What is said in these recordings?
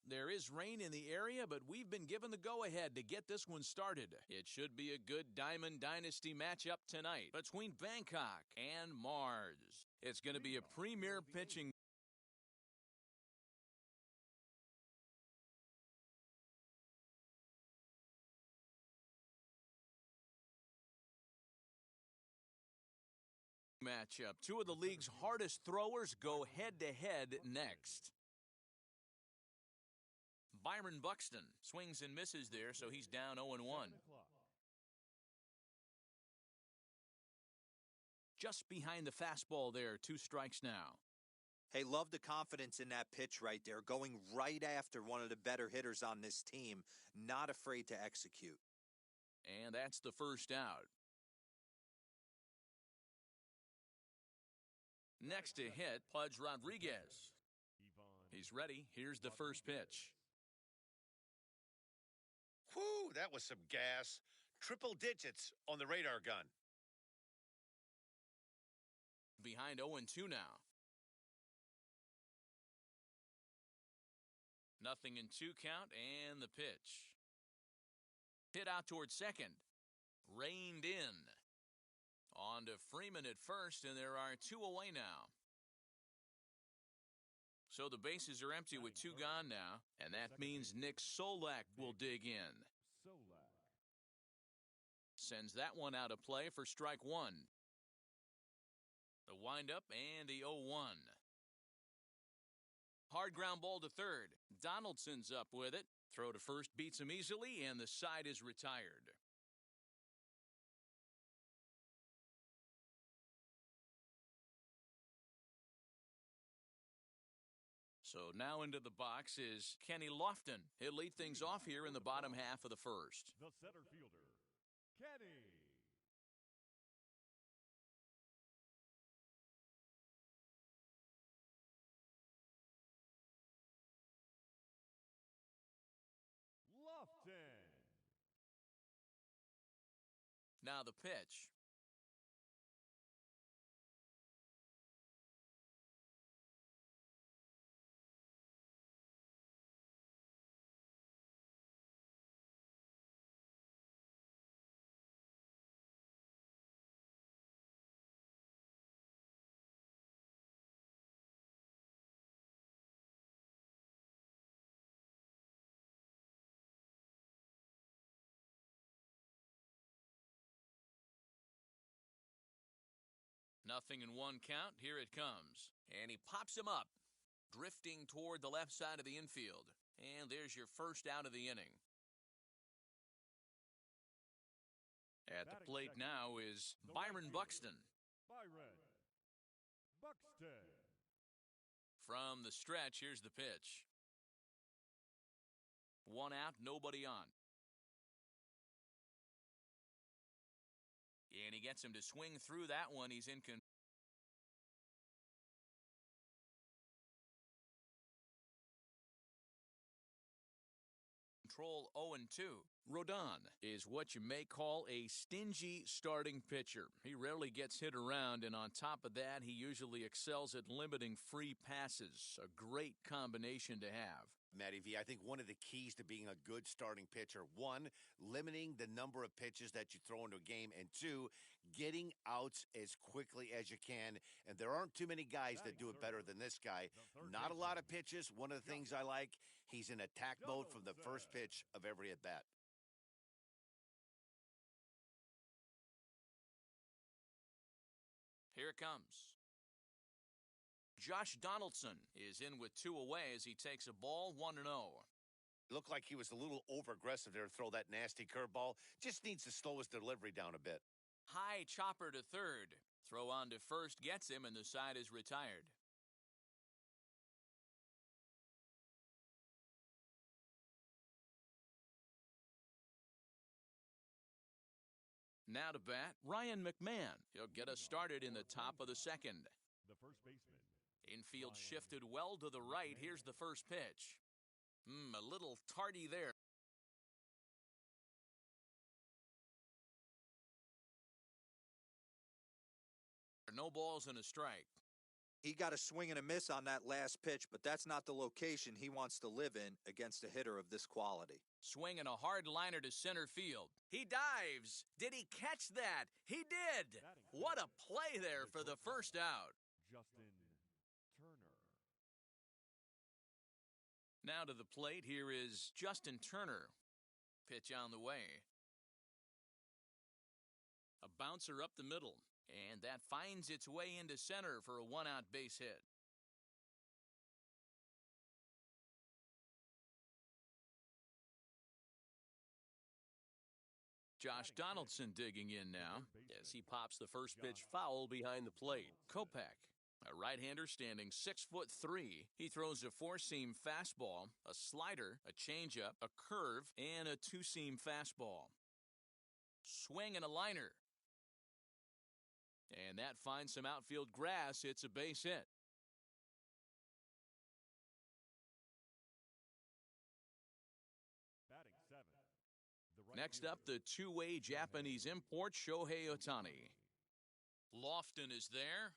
There is rain in the area, but we've been given the go-ahead to get this one started. It should be a good Diamond Dynasty matchup tonight between Bangkok and Mars. It's going to be a premier pitching matchup. Two of the league's hardest throwers go head-to-head next. Byron Buxton swings and misses there, so he's down 0-1. Just behind the fastball there, 2 strikes now. Hey, love the confidence in that pitch right there, going right after one of the better hitters on this team, not afraid to execute. And that's the first out. Next to hit, Pudge Rodriguez. He's ready. Here's the first pitch. Whew, that was some gas. Triple digits on the radar gun. Behind 0-2 now. 0-2 count, and the pitch. Hit out towards second. Reined in. On to Freeman at first, and there are 2 away now. So the bases are empty with 2 gone now, and that means Nick Solak will dig in. Sends that one out of play for strike 1. The windup and the 0-1. Hard ground ball to third. Donaldson's up with it. Throw to first beats him easily, and the side is retired. So now into the box is Kenny Lofton. He'll lead things off here in the bottom half of the first. The center fielder, Kenny. Lofton. Now the pitch. Nothing in 1 count. Here it comes. And he pops him up, drifting toward the left side of the infield. And there's your first out of the inning. At the plate now is Byron Buxton. Byron Buxton. From the stretch, here's the pitch. 1 out, nobody on. And he gets him to swing through that one. He's in control. 0-2. Rodon is what you may call a stingy starting pitcher. He rarely gets hit around, and on top of that, he usually excels at limiting free passes. A great combination to have. Matty V, I think one of the keys to being a good starting pitcher, 1, limiting the number of pitches that you throw into a game, and 2, getting outs as quickly as you can. And there aren't too many guys that do it better than this guy. Not a lot of pitches. One of the things I like, he's in attack mode from the first pitch of every at-bat. Here it comes. Josh Donaldson is in with 2 away as he takes a ball 1-0. Looked like he was a little over-aggressive there to throw that nasty curveball. Just needs to slow his delivery down a bit. High chopper to third. Throw on to first gets him, and the side is retired. Now to bat, Ryan McMahon. He'll get us started in the top of the second. The first baseman. Infield shifted well to the right. Here's the first pitch. A little tardy there. No balls and a strike. He got a swing and a miss on that last pitch, but that's not the location he wants to live in against a hitter of this quality. Swinging a hard liner to center field. He dives. Did he catch that? He did. What a play there for the first out. Justin Turner. Now to the plate, here is Justin Turner. Pitch on the way. A bouncer up the middle, and that finds its way into center for a one-out base hit. Josh Donaldson digging in now as he pops the first pitch foul behind the plate. Kopech, a right-hander standing 6'3". He throws a four-seam fastball, a slider, a changeup, a curve, and a two-seam fastball. Swing and a liner. And that finds some outfield grass. It's a base hit. Batting seventh. Next up, the two-way Japanese import Shohei Ohtani. Lofton is there.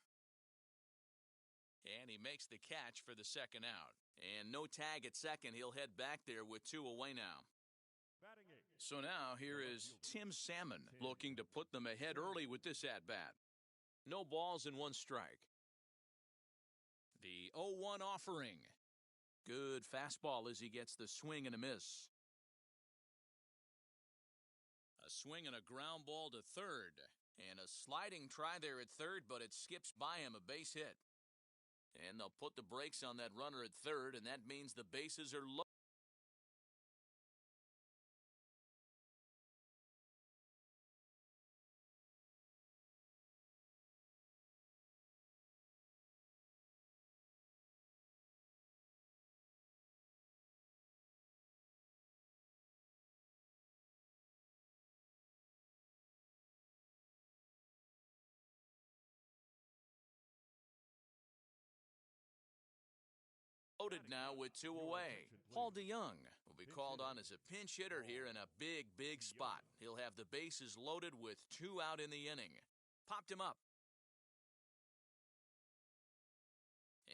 And he makes the catch for the second out. And no tag at second. He'll head back there with two away now. Batting eighth. So now here is Tim Salmon looking to put them ahead early with this at-bat. No balls and one strike. The 0-1 offering. Good fastball as he gets the swing and a miss. A swing and a ground ball to third. And a sliding try there at third, but it skips by him, a base hit. And they'll put the brakes on that runner at third, and that means the bases are low. Loaded now with two away. Paul DeYoung will be called on as a pinch hitter here in a big, big spot. He'll have the bases loaded with two out in the inning. Popped him up.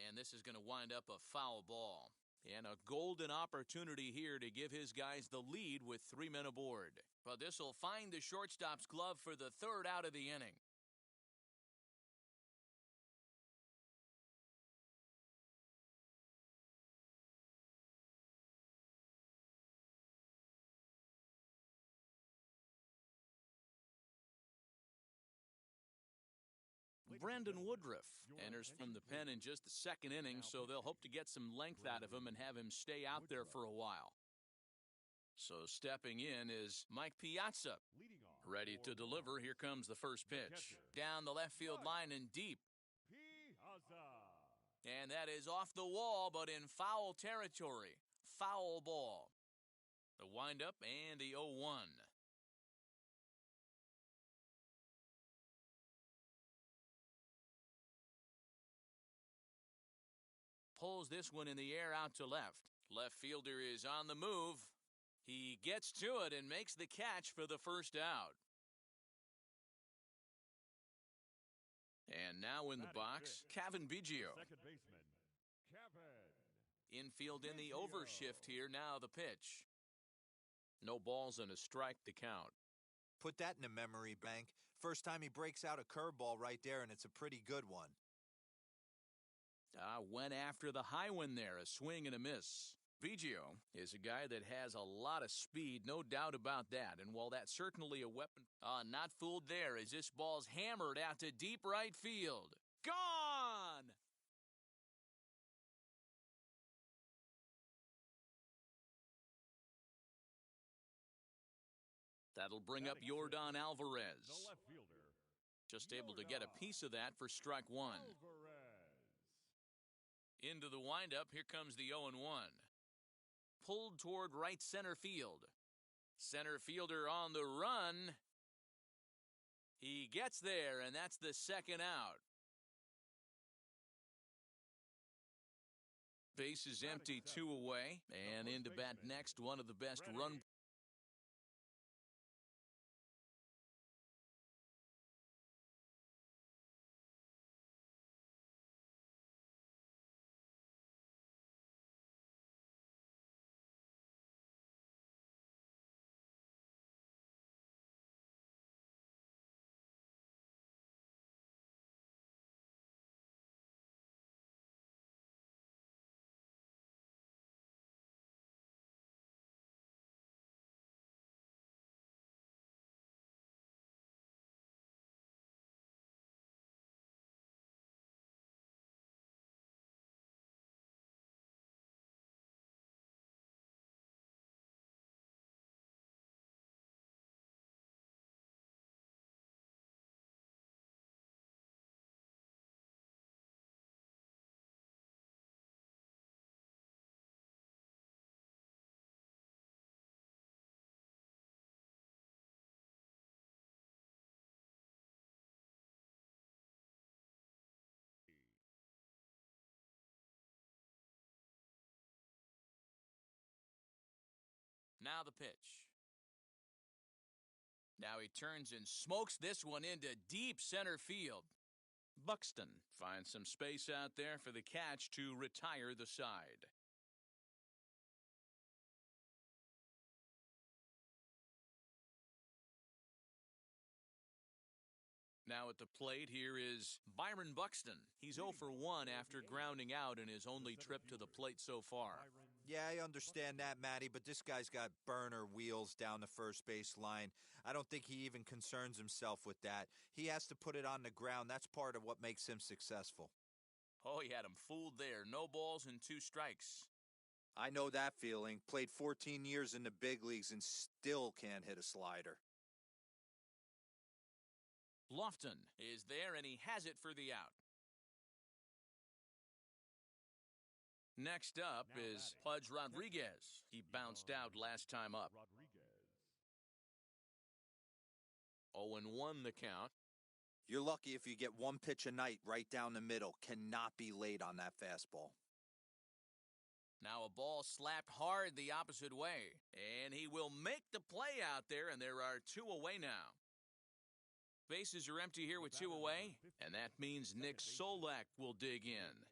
And this is going to wind up a foul ball. And a golden opportunity here to give his guys the lead with 3 men aboard. But this will find the shortstop's glove for the third out of the inning. Brandon Woodruff enters from the pen in just the second inning, so they'll hope to get some length out of him and have him stay out there for a while. So stepping in is Mike Piazza. Leading off. Ready to deliver. Here comes the first pitch. Down the left field line and deep. Piazza. And that is off the wall, but in foul territory. Foul ball. The windup and the 0-1. Pulls this one in the air out to left. Left fielder is on the move. He gets to it and makes the catch for the first out. And now in the box, Cavan Biggio. Second baseman, Cavan. Infield in the overshift here, now the pitch. No balls and a strike to count. Put that in a memory bank. First time he breaks out a curveball right there, and it's a pretty good one. Went after the high one there, a swing and a miss. Biggio is a guy that has a lot of speed, no doubt about that. And while that's certainly a weapon, not fooled there as this ball's hammered out to deep right field. Gone! That'll bring up Yordan Alvarez. The left fielder. Just able to get a piece of that for strike one. Alvarez. Into the windup, here comes the 0-1. Pulled toward right center field. Center fielder on the run. He gets there, and that's the second out. Base is empty, 2 away, and into bat next, one of the best run Now the pitch. Now he turns and smokes this one into deep center field. Buxton finds some space out there for the catch to retire the side. Now at the plate, here is Byron Buxton. He's 0 for 1 after grounding out in his only trip to the plate so far. Yeah, I understand that, Matty, but this guy's got burner wheels down the first base line. I don't think he even concerns himself with that. He has to put it on the ground. That's part of what makes him successful. Oh, he had him fooled there. No balls and 2 strikes. I know that feeling. Played 14 years in the big leagues and still can't hit a slider. Lofton is there, and he has it for the out. Next up is Pudge Rodriguez. He bounced out last time up. 0-1 the count. You're lucky if you get one pitch a night right down the middle. Cannot be late on that fastball. Now a ball slapped hard the opposite way, and he will make the play out there, and there are 2 away now. Bases are empty here with 2 away, and that means Nick Solak will dig in.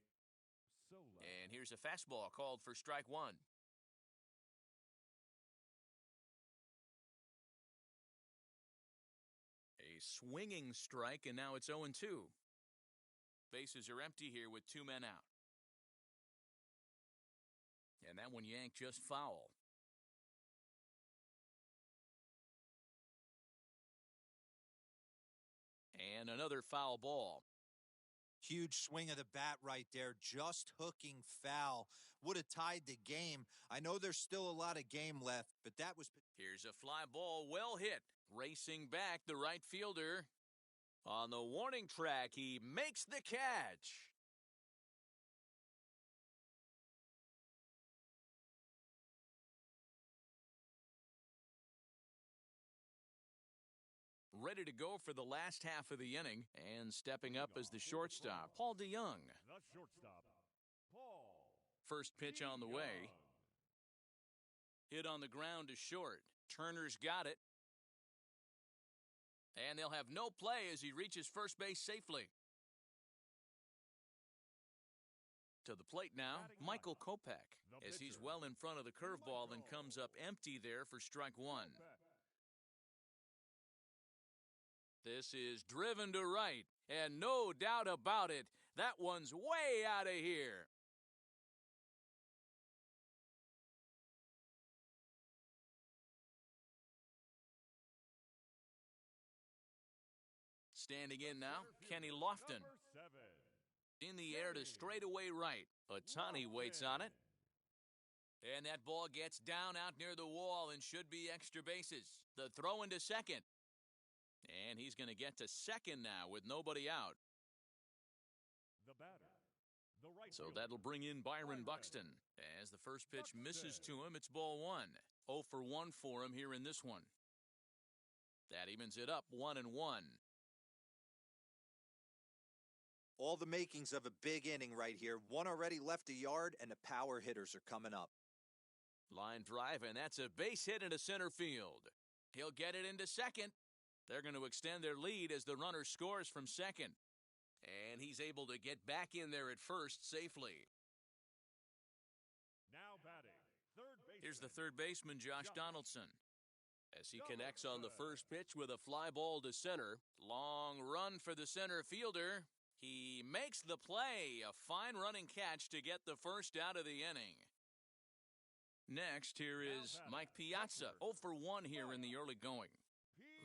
And here's a fastball called for strike 1. A swinging strike, and now it's 0-2. Bases are empty here with 2 men out. And that one yanked just foul. And another foul ball. Huge swing of the bat right there, just hooking foul. Would have tied the game. I know there's still a lot of game left, but that was... Here's a fly ball, well hit. Racing back, the right fielder. On the warning track, he makes the catch. Ready to go for the last half of the inning, and stepping up as the shortstop, Paul DeYoung. The shortstop, Paul. First pitch on the way. Hit on the ground to short. Turner's got it. And they'll have no play as he reaches first base safely. To the plate now, Michael Kopech, as he's well in front of the curveball and comes up empty there for strike 1. This is driven to right, and no doubt about it, that one's way out of here. Standing in now, Kenny Lofton. In the air to straightaway right. Ohtani waits on it. And that ball gets down out near the wall and should be extra bases. The throw into second. And he's going to get to second now with nobody out. The batter, the right So fielder, that'll bring in Byron Buxton. As the first pitch misses to him, it's ball 1. 0 for 1 for him here in this one. That evens it up 1-1. All the makings of a big inning right here. One already left the yard, and the power hitters are coming up. Line drive, and that's a base hit into center field. He'll get it into second. They're going to extend their lead as the runner scores from second. And he's able to get back in there at first safely. now batting, third baseman. Here's the third baseman, Josh Donaldson. As he connects on the first pitch with a fly ball to center. Long run for the center fielder. He makes the play. A fine running catch to get the first out of the inning. Next, here is Mike Piazza. 0 for 1 here in the early going.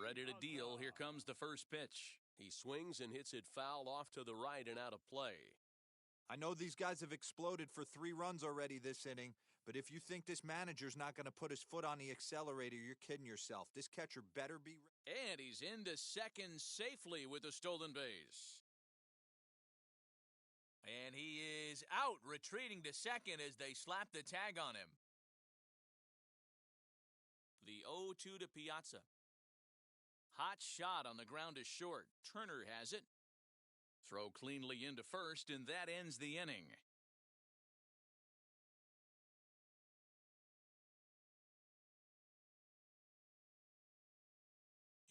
Ready to deal. Here comes the first pitch. He swings and hits it foul off to the right and out of play. I know these guys have exploded for 3 runs already this inning, but if you think this manager's not going to put his foot on the accelerator, you're kidding yourself. This catcher better be... And he's into second safely with a stolen base. And he is out, retreating to second as they slap the tag on him. The 0-2 to Piazza. Hot shot on the ground is short. Turner has it. Throw cleanly into first, and that ends the inning.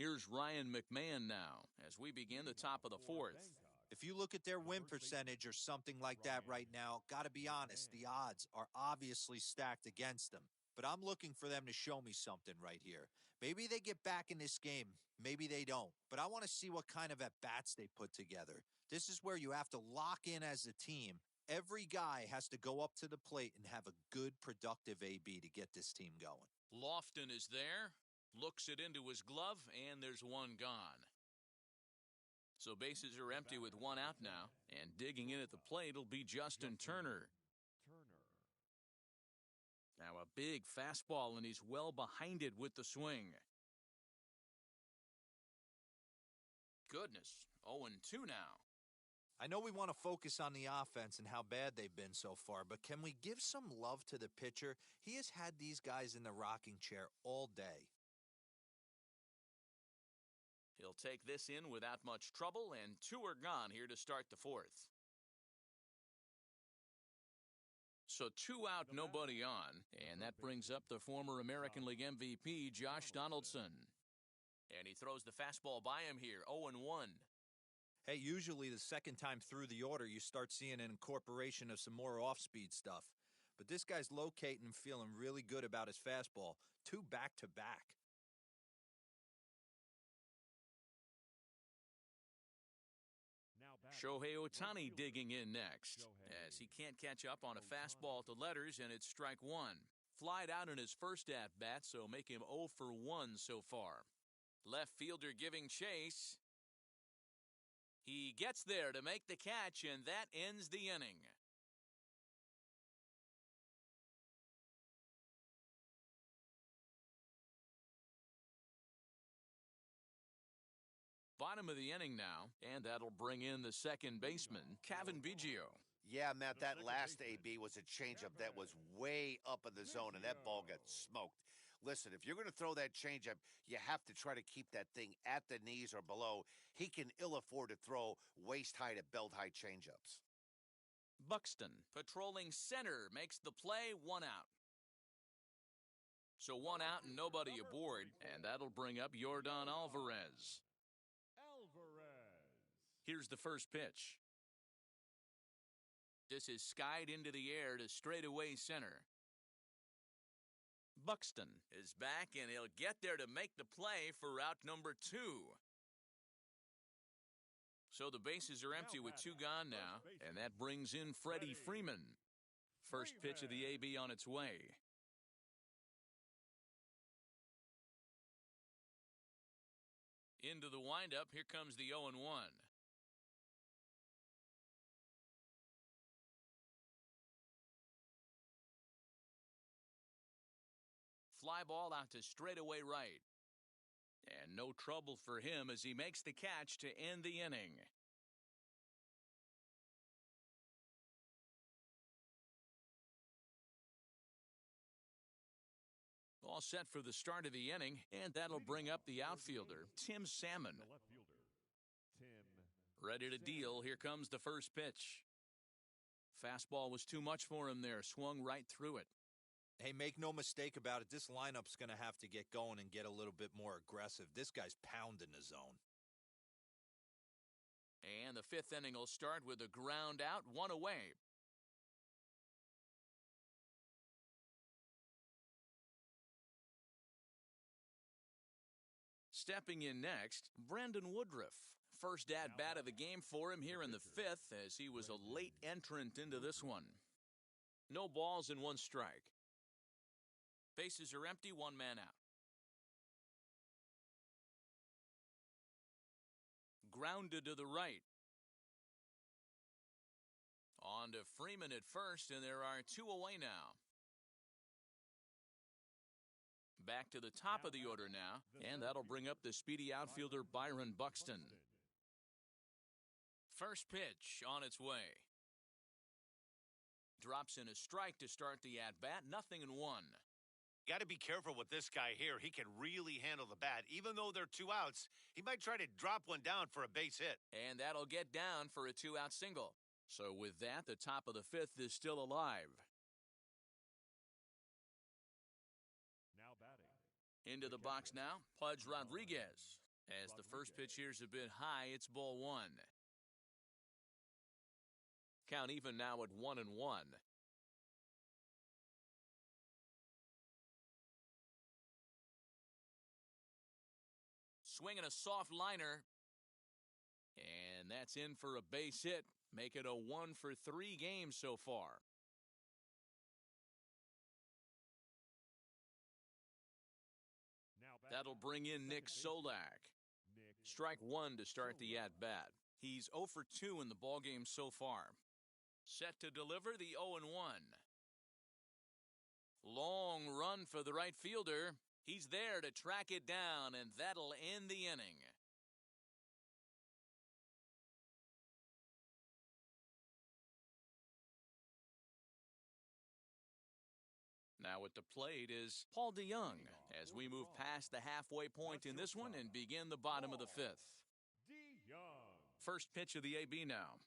Here's Ryan McMahon now as we begin the top of the fourth. If you look at their win percentage or something like that right now, got to be honest, the odds are obviously stacked against them. But I'm looking for them to show me something right here. Maybe they get back in this game. Maybe they don't. But I want to see what kind of at-bats they put together. This is where you have to lock in as a team. Every guy has to go up to the plate and have a good, productive AB to get this team going. Lofton is there, looks it into his glove, and there's one gone. So bases are empty with one out now, and digging in at the plate will be Justin Turner. Now a big fastball, and he's well behind it with the swing. Goodness, 0-2 now. I know we want to focus on the offense and how bad they've been so far, but can we give some love to the pitcher? He has had these guys in the rocking chair all day. He'll take this in without much trouble, and two are gone here to start the fourth. So 2 out, nobody on, and that brings up the former American League MVP, Josh Donaldson. And he throws the fastball by him here, 0-1. Hey, usually the second time through the order, you start seeing an incorporation of some more off-speed stuff. But this guy's locating and feeling really good about his fastball. 2 back-to-back. Shohei Ohtani digging in next, as he can't catch up on a fastball to letters, and it's strike 1. Flied out in his first at-bat, so make him 0 for 1 so far. Left fielder giving chase. He gets there to make the catch, and that ends the inning. Bottom of the inning now, and that'll bring in the second baseman, Cavan Biggio. Yeah, Matt, that last AB was a changeup that was way up in the zone, and that ball got smoked. Listen, if you're going to throw that changeup, you have to try to keep that thing at the knees or below. He can ill afford to throw waist-high to belt-high changeups. Buxton, patrolling center, makes the play, 1 out. So 1 out and nobody aboard, and that'll bring up Yordan Alvarez. Here's the first pitch. This is skied into the air to straightaway center. Buxton is back, and he'll get there to make the play for out number 2. So the bases are empty with 2 gone now, and that brings in Freddie Freeman. First pitch of the AB on its way. Into the windup, here comes the 0-1. Fly ball out to straightaway right. And no trouble for him as he makes the catch to end the inning. All set for the start of the inning, and that'll bring up the outfielder, Tim Salmon. Ready to deal, here comes the first pitch. Fastball was too much for him there, swung right through it. Hey, make no mistake about it, this lineup's going to have to get going and get a little bit more aggressive. This guy's pounding the zone. And the 5th inning will start with a ground out, 1 away. Stepping in next, Brandon Woodruff. First at-bat of the game for him here in the 5th, as he was a late entrant into this one. No balls and 1 strike. Bases are empty, 1 man out. Grounded to the right. On to Freeman at first, and there are 2 away now. Back to the top of the order now, and that'll bring up the speedy outfielder Byron Buxton. First pitch on its way. Drops in a strike to start the at-bat, 0-1. Got to be careful with this guy here. He can really handle the bat. Even though they're 2 outs, he might try to drop one down for a base hit. And that'll get down for a 2-out single. So with that, the top of the 5th is still alive. Now batting. Into the box now, Pudge Rodriguez. As the first pitch here's a bit high, it's ball one. Count even now at 1-1. Swinging a soft liner. And that's in for a base hit. Make it a 1-for-3 game so far. That'll bring in Nick Solak. Strike one to start the at-bat. He's 0 for 2 in the ballgame so far. Set to deliver the 0-1. Long run for the right fielder. He's there to track it down, and that'll end the inning. Now at the plate is Paul DeYoung as we move past the halfway point in this one and begin the bottom of the fifth. First pitch of the AB now.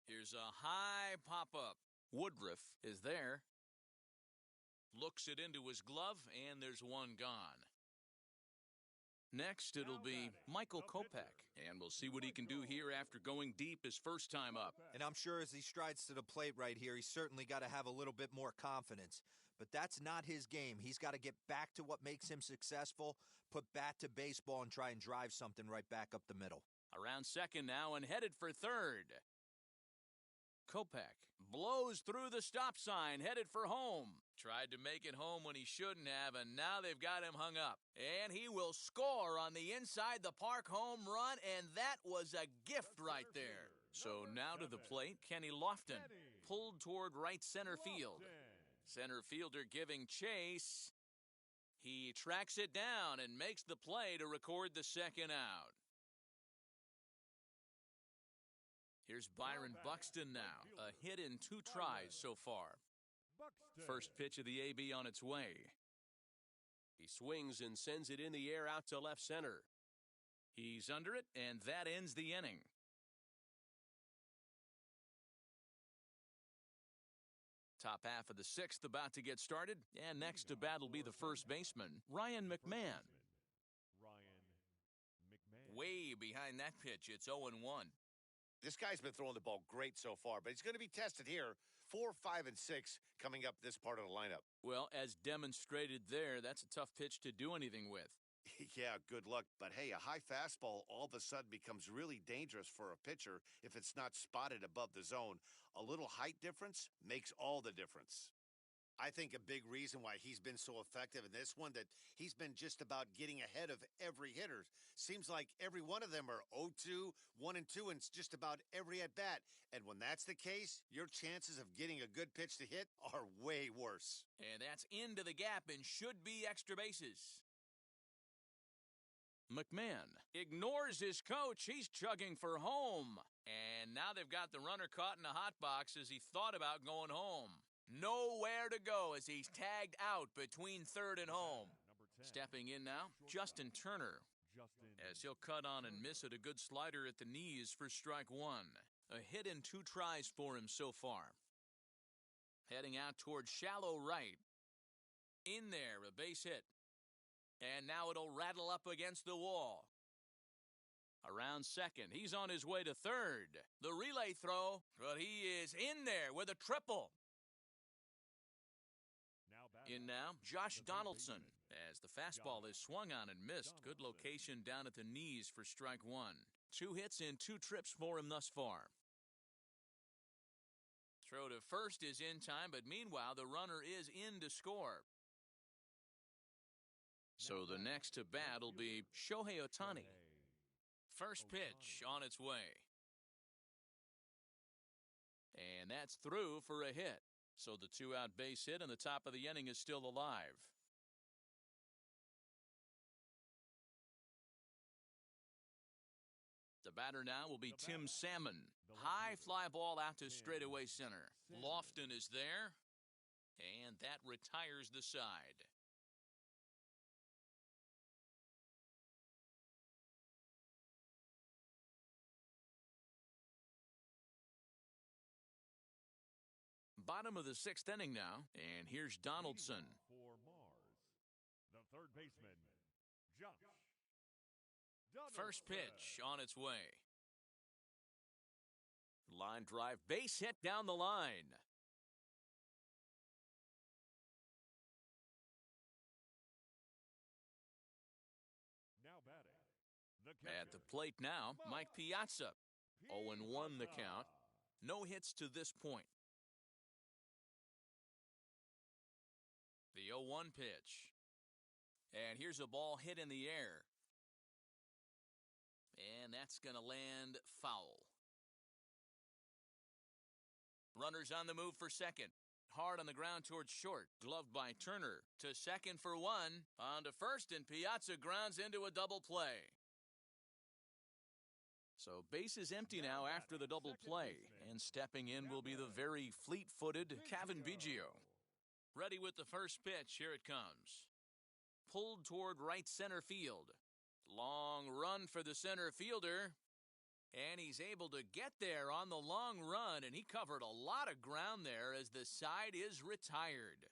Here's a high pop-up. Woodruff is there. Looks it into his glove, and there's one gone. Next, it'll be Michael Kopech, and we'll see what he can do here after going deep his first time up. And I'm sure as he strides to the plate right here, he's certainly got to have a little bit more confidence. But that's not his game. He's got to get back to what makes him successful, put bat to baseball, and try and drive something right back up the middle. Around second now and headed for third. Kopech blows through the stop sign, headed for home. Tried to make it home when he shouldn't have, and now they've got him hung up. And he will score on the inside the park home run, and that was a gift right there. So now to the plate, Kenny Lofton, pulled toward right center field. Center fielder giving chase. He tracks it down and makes the play to record the second out. Here's Byron Buxton now, a hit in 2 tries so far. First pitch of the AB on its way. He swings and sends it in the air out to left center. He's under it, and that ends the inning. Top half of the sixth about to get started, and next to bat will be the first baseman, Ryan McMahon. Way behind that pitch, it's 0-1. This guy's been throwing the ball great so far, but he's going to be tested here. 4, 5, and 6 coming up this part of the lineup. Well, as demonstrated there, that's a tough pitch to do anything with. Yeah, good luck. But hey, a high fastball all of a sudden becomes really dangerous for a pitcher if it's not spotted above the zone. A little height difference makes all the difference. I think a big reason why he's been so effective in this one, that he's been just about getting ahead of every hitter. Seems like every one of them are 0-2, 1-2, and just about every at-bat. And when that's the case, your chances of getting a good pitch to hit are way worse. And that's into the gap and should be extra bases. McMahon ignores his coach. He's chugging for home. And now they've got the runner caught in a hot box as he thought about going home. Nowhere to go as he's tagged out between third and home. Stepping in now, Justin Turner. As he'll cut on and miss at a good slider at the knees for strike one. A hit in 2 tries for him so far. Heading out toward shallow right. In there, a base hit. And now it'll rattle up against the wall. Around second, he's on his way to third. The relay throw, but he is in there with a triple. In now, Josh Donaldson, as the fastball is swung on and missed. Good location down at the knees for strike one. 2 hits in 2 trips for him thus far. Throw to first is in time, but meanwhile, the runner is in to score. So the next to bat will be Shohei Ohtani. First pitch on its way. And that's through for a hit. So the 2-out base hit and the top of the inning is still alive. The batter now will be Tim Salmon. High fly ball out to straightaway center. Lofton is there, and that retires the side. Bottom of the 6th inning now, and here's Donaldson. For Mars, the third baseman, Josh First pitch on its way. Line drive, base hit down the line. Now batting, the At the catcher, plate now, Mike Piazza. 0-1 the count. No hits to this point. The 0-1 pitch. And here's a ball hit in the air. And that's going to land foul. Runners on the move for second. Hard on the ground towards short. Gloved by Turner. To second for one. On to first, and Piazza grounds into a double play. So base is empty now after the double play. And stepping in will be the very fleet-footed Cavan Biggio. Ready with the first pitch. Here it comes. Pulled toward right center field. Long run for the center fielder. And he's able to get there on the long run, and he covered a lot of ground there as the side is retired.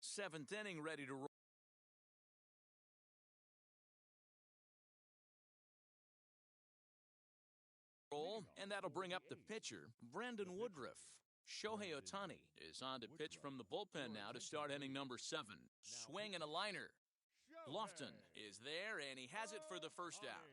Seventh inning ready to roll, and that'll bring up the pitcher, Brandon Woodruff. Shohei Ohtani is on to pitch from the bullpen now to start inning number 7. Swing and a liner. Lofton is there, and he has it for the first out.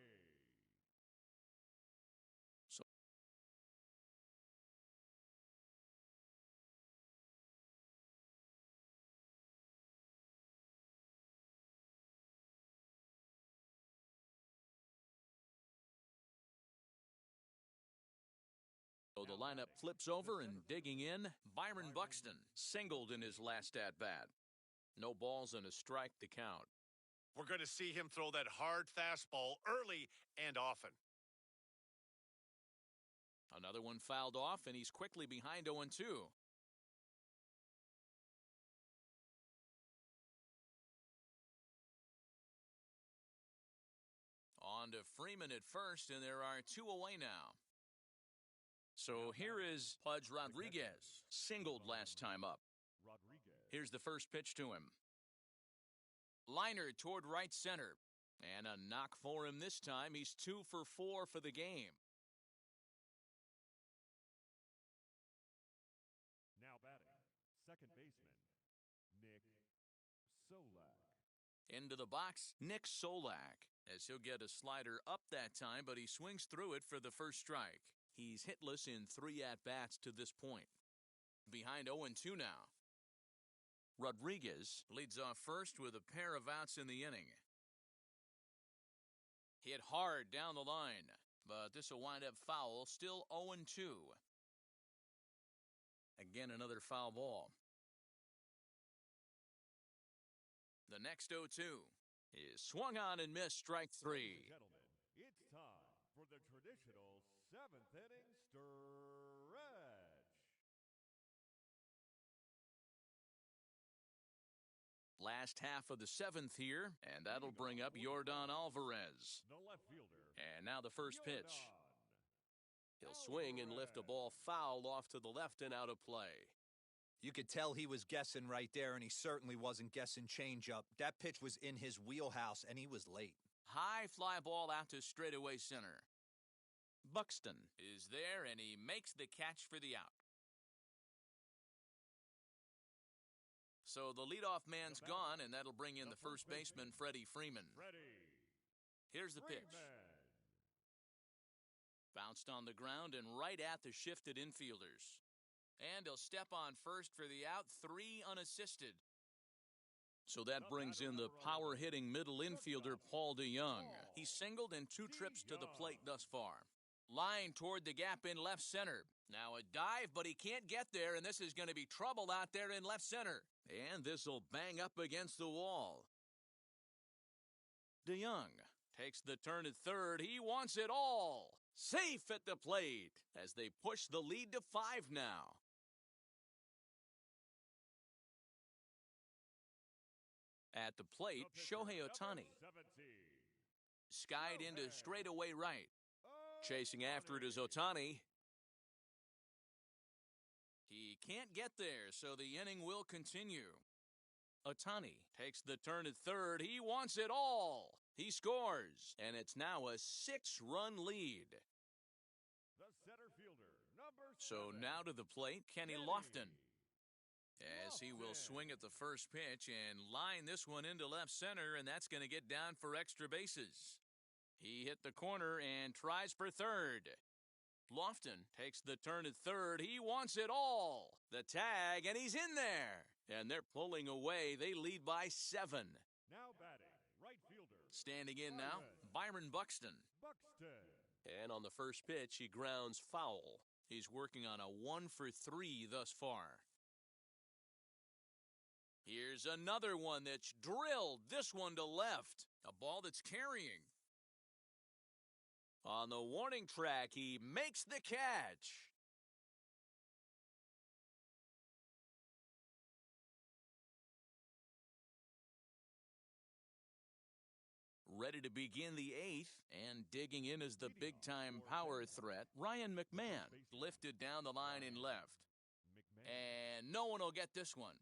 So the lineup flips over, and digging in, Byron Buxton, singled in his last at-bat. No balls and a strike to count. We're going to see him throw that hard fastball early and often. Another one fouled off, and he's quickly behind 0-2. On to Freeman at first, and there are 2 away now. So here is Pudge Rodriguez, singled last time up. Here's the first pitch to him. Liner toward right center. And a knock for him this time. He's 2 for 4 for the game. Now batting, second baseman, Nick Solak. Into the box, Nick Solak, as he'll get a slider up that time, but he swings through it for the first strike. He's hitless in 3 at-bats to this point. Behind 0-2 now. Rodriguez leads off first with a pair of outs in the inning. Hit hard down the line, but this will wind up foul, still 0-2. Again, another foul ball. The next 0-2 is swung on and missed, strike 3. Ladies and gentlemen, it's time for the traditional 7th inning stretch. Last half of the 7th here, and that'll bring up Yordan Alvarez. The left fielder. And now the first pitch. Yordan He'll swing and lift a ball foul off to the left and out of play. You could tell he was guessing right there, and he certainly wasn't guessing changeup. That pitch was in his wheelhouse, and he was late. High fly ball out to straightaway center. Buxton is there, and he makes the catch for the out. So the leadoff man's gone, and that'll bring in the first baseman, Freddie Freeman. Here's the pitch. Bounced on the ground and right at the shifted infielders. And he'll step on first for the out, 3 unassisted. So that brings in the power-hitting middle infielder, Paul DeYoung. He's singled in 2 trips to the plate thus far. Line toward the gap in left center. Now a dive, but he can't get there, and this is going to be trouble out there in left center. And this will bang up against the wall. DeYoung takes the turn at third. He wants it all. Safe at the plate as they push the lead to 5 now. At the plate, Shohei Ohtani. skied into straightaway right. Chasing after it is Ohtani. He can't get there, so the inning will continue. Ohtani takes the turn at third. He wants it all. He scores, and it's now a 6-run lead. The center fielder, number So 7, now to the plate, Kenny Lofton. As he will swing at the first pitch and line this one into left center, and that's going to get down for extra bases. He hit the corner and tries for third. Lofton takes the turn at third. He wants it all. The tag, and he's in there. And they're pulling away. They lead by 7. now batting, right fielder, Standing in now, Byron Buxton. Buxton. And on the first pitch, he grounds foul. He's working on a 1-for-3 thus far. Here's another one that's drilled. This one to left. A ball that's carrying. On the warning track, he makes the catch. Ready to begin the 8th, and digging in is the big-time power threat, Ryan McMahon. Lifted down the line in left. And no one will get this one.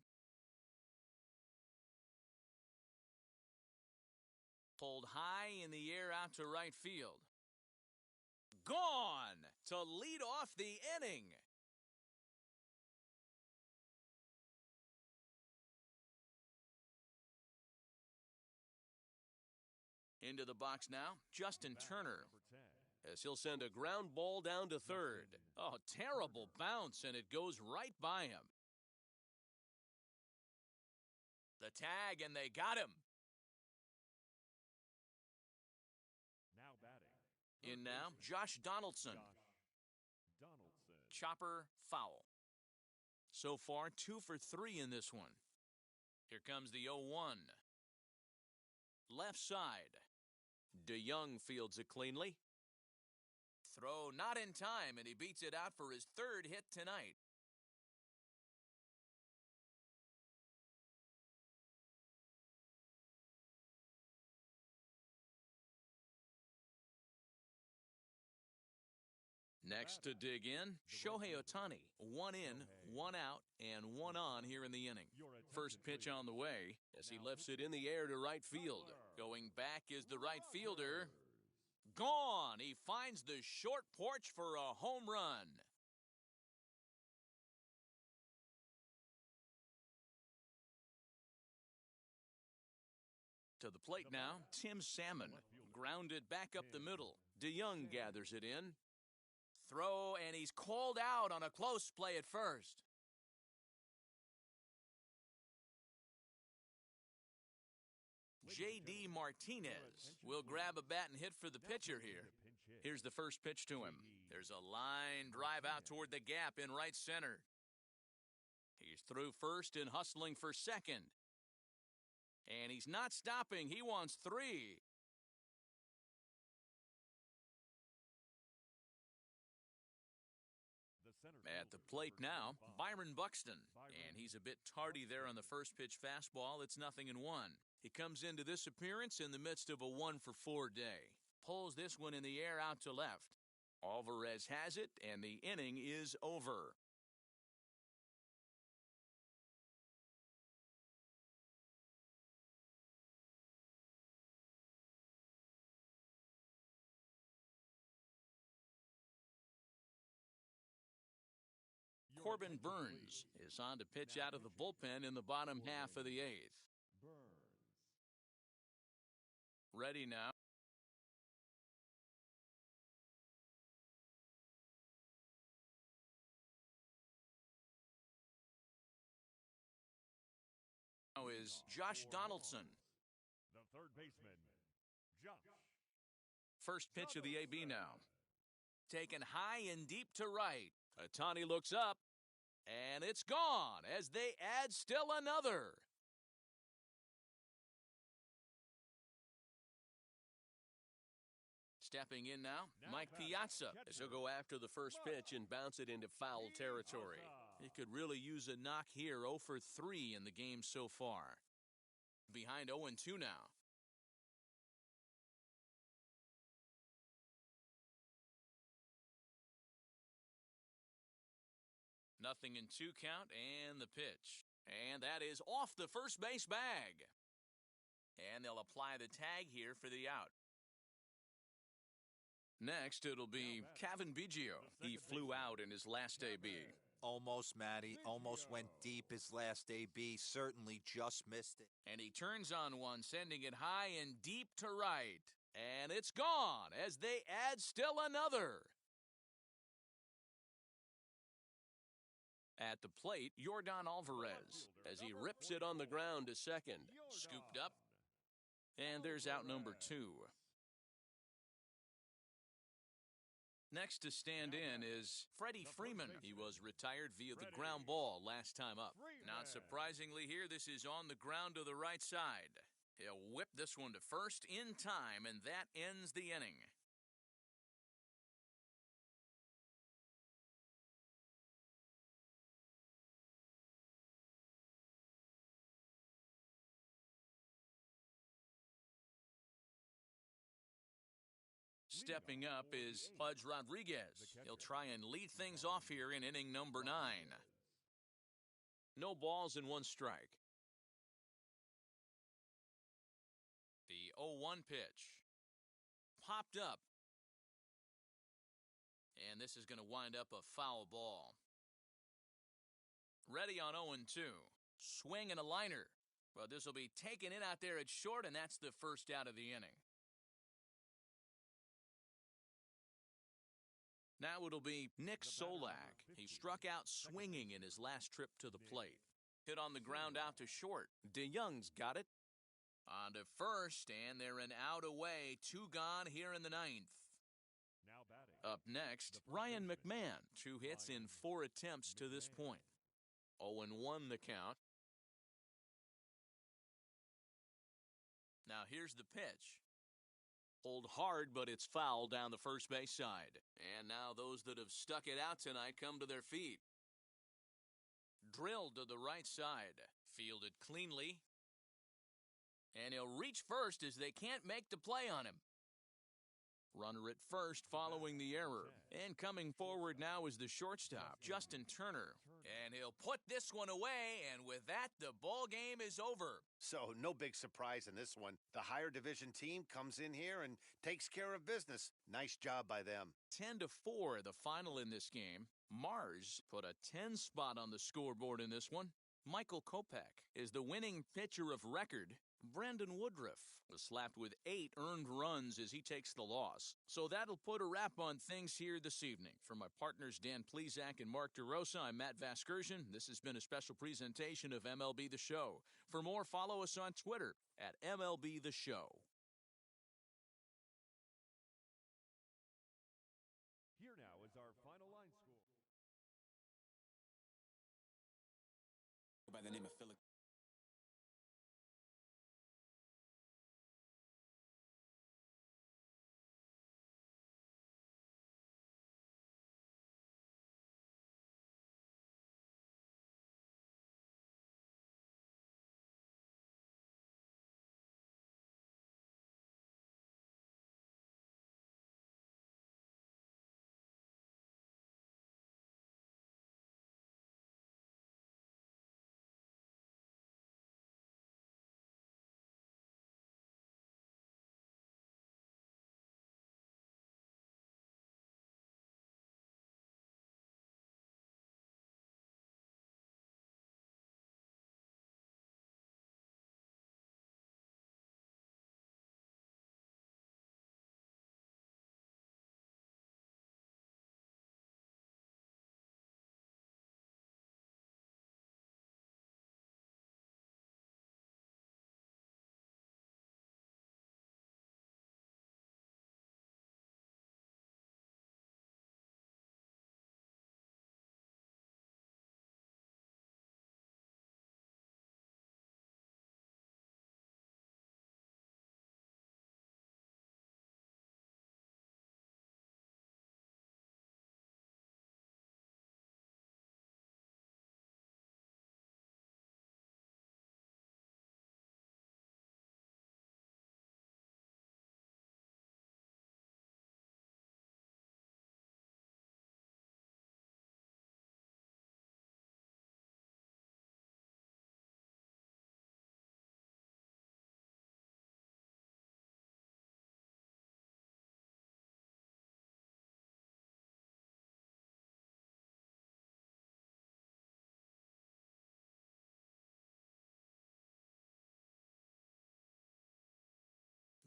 Pulled high in the air out to right field. Gone to lead off the inning. Into the box now, Justin Turner, As he'll send a ground ball down to third. Oh, terrible bounce, and it goes right by him. The tag, and they got him. Now batting. In now, Josh Donaldson. Josh Donaldson. Chopper foul. So far, 2 for 3 in this one. Here comes the 0-1. Left side. DeYoung fields it cleanly. Throw not in time, and he beats it out for his 3rd hit tonight. Next to dig in, Shohei Ohtani. 1 in, 1 out, and 1 on here in the inning. First pitch on the way as he lifts it in the air to right field. Going back is the right fielder. Gone! He finds the short porch for a home run. To the plate now, Tim Salmon. Grounded back up the middle. DeYoung gathers it in. Throw, and he's called out on a close play at first. J.D. Martinez will grab a bat and hit for the pitcher here. Here's the first pitch to him. There's a line drive out toward the gap in right center. He's through first and hustling for second. And he's not stopping. He wants 3. At the plate now, Byron Buxton. And he's a bit tardy there on the first pitch fastball. It's 0-1. He comes into this appearance in the midst of a 1-for-4 day. Pulls this one in the air out to left. Alvarez has it, and the inning is over. Corbin Burns is on to pitch out of the bullpen in the bottom half of the 8th. Ready now. Now is Josh Donaldson. The third baseman, Josh. First pitch of the AB now. Taken high and deep to right. Ohtani looks up, and it's gone as they add still another. Stepping in now, Mike Piazza. As he'll go after the first pitch and bounce it into foul territory. He could really use a knock here. 0 for 3 in the game so far. Behind 0-2 now. 0-2 count and the pitch. And that is off the first base bag. And they'll apply the tag here for the out. Next, it'll be Cavan Biggio. He flew out in his last AB. Almost, Matty. Almost went deep his last AB. Certainly just missed it. And he turns on one, sending it high and deep to right. And it's gone as they add still another. At the plate, Yordan Alvarez as he rips it on the ground to second. Scooped up. And there's out number 2. Next to stand in is Freddie Freeman. He was retired via the ground ball last time up. Not surprisingly here, this is on the ground to the right side. He'll whip this one to first in time, and that ends the inning. Stepping up is Pudge Rodriguez. He'll try and lead things off here in inning number 9. No balls and 1 strike. The 0-1 pitch. Popped up. And this is going to wind up a foul ball. Ready on 0-2. Swing and a liner. Well, this will be taken in out there at short, and that's the first out of the inning. Now it'll be Nick Solak. He struck out swinging in his last trip to the plate. Hit on the ground out to short. DeYoung's got it. On to first, and they're an out away. 2 gone here in the 9th. Now batting. Up next, Ryan McMahon. 2 hits in 4 attempts to this point. 0-1 the count. Now here's the pitch. Pulled hard, but it's foul down the first base side. And now those that have stuck it out tonight come to their feet. Drilled to the right side. Fielded cleanly. And he'll reach first as they can't make the play on him. Runner at first following the error. And coming forward now is the shortstop, Justin Turner. And he'll put this one away, and with that, the ball game is over. So no big surprise in this one. The higher division team comes in here and takes care of business. Nice job by them. 10-4 the final in this game. Mars put a 10 spot on the scoreboard in this one. Michael Kopech is the winning pitcher of record. Brandon Woodruff was slapped with 8 earned runs as he takes the loss. So that'll put a wrap on things here this evening. For my partners Dan Plesac and Mark DeRosa, I'm Matt Vasgersian. This has been a special presentation of MLB The Show. For more, follow us on Twitter at MLB The Show. Here now is our final line score. By the name of Philip.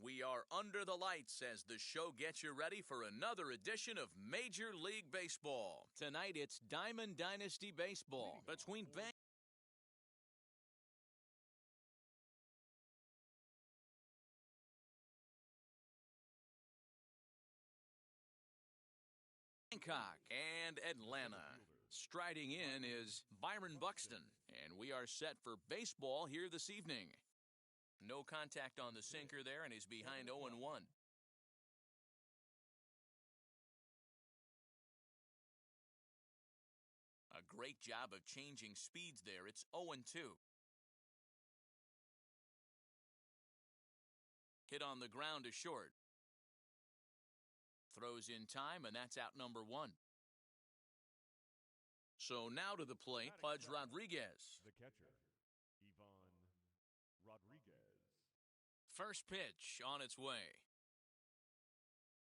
We are under the lights as the show gets you ready for another edition of Major League Baseball. Tonight it's Diamond Dynasty Baseball between Bangkok and Atlanta. Striding in is Byron Buxton, and we are set for baseball here this evening. No contact on the sinker there, and he's behind 0-1. A great job of changing speeds there. It's 0-2. Hit on the ground to short. Throws in time, and that's out number 1. So now to the plate, Pudge Rodriguez. The catcher, Ivan Rodriguez. First pitch on its way.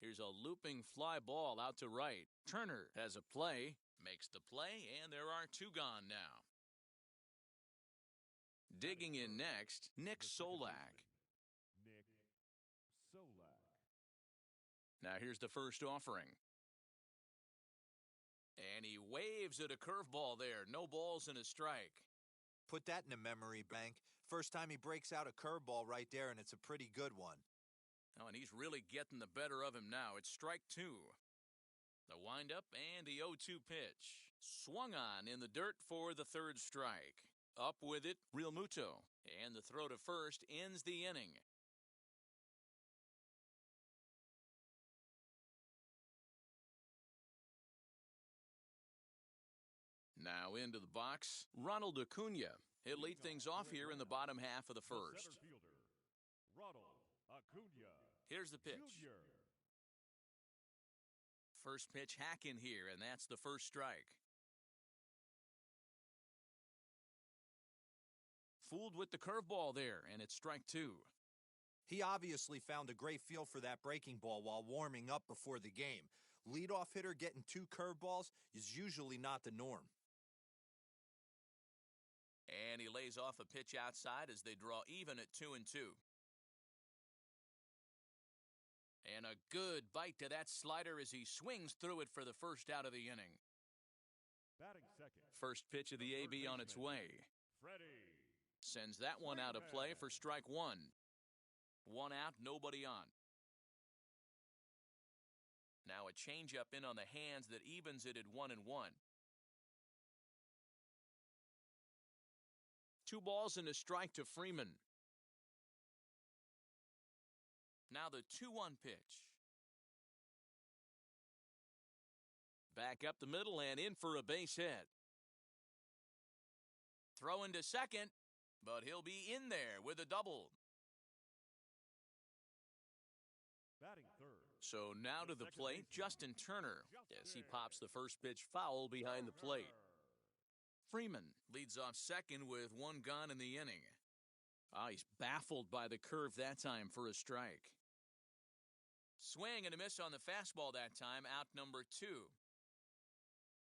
Here's a looping fly ball out to right. Turner has a play, makes the play, and there are 2 gone now. Digging in next, Nick Solak. Nick Solak. Now here's the first offering. And he waves at a curveball there. No balls and a strike. Put that in a memory bank. First time he breaks out a curveball right there, and it's a pretty good one. Oh, and he's really getting the better of him now. It's strike 2. The windup and the 0-2 pitch. Swung on in the dirt for the third strike. Up with it, Real Muto. And the throw to first ends the inning. Now into the box, Ronald Acuna. He'll lead things off here in the bottom half of the first. Center fielder, Ronald Acuna. Here's the pitch. Jr. First pitch hack in here, and that's the first strike. Fooled with the curveball there, and it's strike 2. He obviously found a great feel for that breaking ball while warming up before the game. Leadoff hitter getting 2 curveballs is usually not the norm. And he lays off a pitch outside as they draw even at 2-2. And a good bite to that slider as he swings through it for the first out of the inning. Batting second. First pitch of the AB on its way. Freddie. Sends that one out of play for strike 1. 1 out, nobody on. Now a changeup in on the hands that evens it at 1-1. 2 balls and a strike to Freeman. Now the 2-1 pitch. Back up the middle and in for a base hit. Throw into second, but he'll be in there with a double. Batting third. So now to the plate, Justin Turner, as he pops the first pitch foul behind the plate. Freeman leads off second with 1 gone in the inning. He's baffled by the curve that time for a strike. Swing and a miss on the fastball that time, out number 2.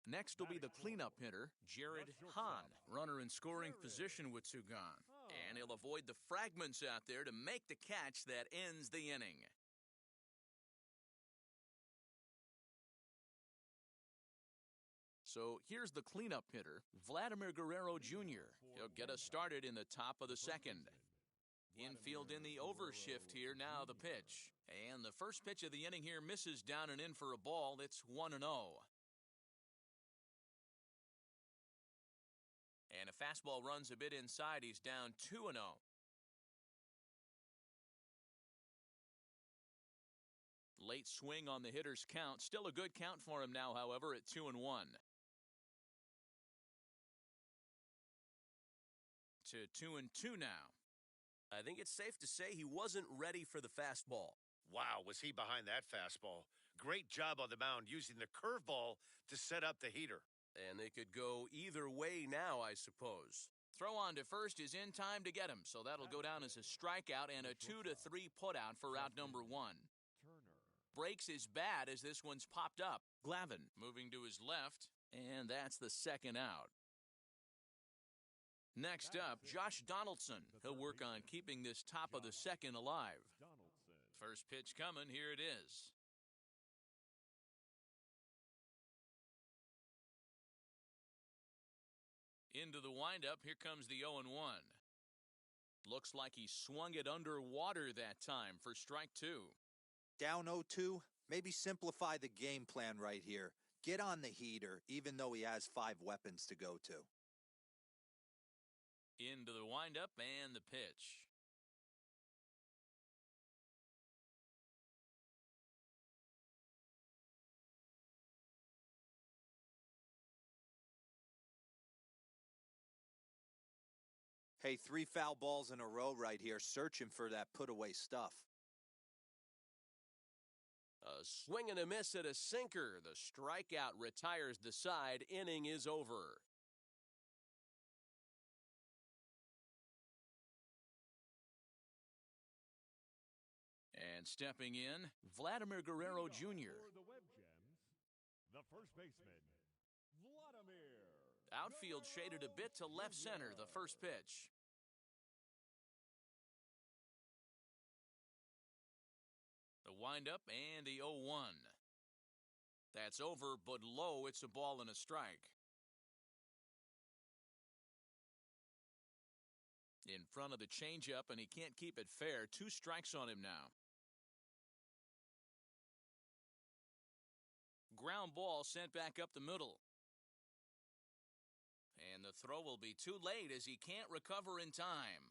Next will be the cleanup hitter, Jared Hahn, runner in scoring position with 2 gone. And he'll avoid the fragments out there to make the catch that ends the inning. So here's the cleanup hitter, Vladimir Guerrero Jr. He'll get us started in the top of the second. Infield in the overshift here, now the pitch. And the first pitch of the inning here misses down and in for a ball. It's 1-0. And a fastball runs a bit inside. He's down 2-0. Late swing on the hitter's count. Still a good count for him now, however, at 2-1. To 2-2 now. I think it's safe to say he wasn't ready for the fastball. Wow, was he behind that fastball? Great job on the mound using the curveball to set up the heater. And they could go either way now, I suppose. Throw on to first is in time to get him, so that'll go down as a strikeout and a 2-3 putout for out number 1. Turner. Breaks his bat as this one's popped up. Glavine moving to his left, and that's the second out. Next up, Josh Donaldson. He'll work on keeping this top of the second alive. Donaldson. First pitch coming. Here it is. Into the windup. Here comes the 0-1. Looks like he swung it underwater that time for strike two. Down 0-2, maybe simplify the game plan right here. Get on the heater, even though he has 5 weapons to go to. Into the windup and the pitch. Hey, 3 foul balls in a row right here, searching for that put-away stuff. A swing and a miss at a sinker. The strikeout retires the side. Inning is over. And stepping in, Vladimir Guerrero Jr. For the Web Gems, the first baseman, Vladimir. Outfield shaded a bit to left center, the first pitch. The windup and the 0-1. That's over, but low. It's a ball and a strike. In front of the changeup, and he can't keep it fair. 2 strikes on him now. Ground ball sent back up the middle. And the throw will be too late as he can't recover in time.